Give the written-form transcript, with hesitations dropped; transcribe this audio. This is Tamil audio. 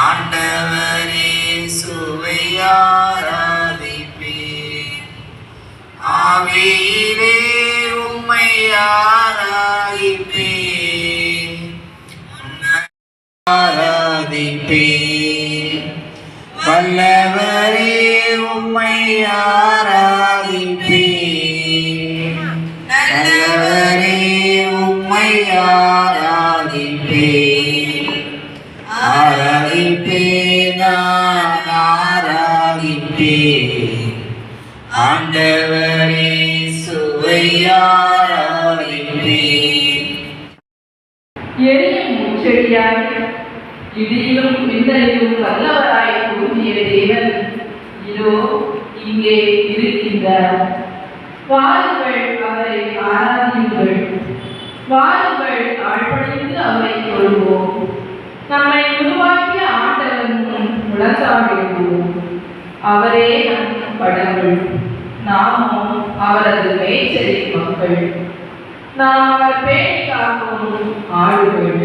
ஆண்டவரே சுவை ஆராதிப்பேன். ஆவியிலே உம்மை ஆராதிப்பேன், ஆராதிப்பேன். வல்லவரே உம்மை ஆராதிப்பேன், நல்லவரே உம்மை ஆராதிப்பேன். ஆராதிப்பேன், நான் ஆராதிப்பேன். ஆண்டவரே சுவை ஆராதிப்பேன். எரியும் முச்செடியாய் இடியிலும் மின்னலிலும் வல்லவராய் தோன்றிய தேவன் இதோ இங்கே இருக்கின்றார். வாருங்கள், அவரை ஆராதியுங்கள். வாருங்கள், ஆழ்பணிந்து அவரை கொள்வோம். நம்மை உருவாக்கிய ஆண்டவன் முழந்தாடுவோம். அவரே நம் கடவுள், நாமும் அவரது மேய்ச்சலின் மக்கள். நாம் அவர் பேணி காக்கும் ஆளுகள்.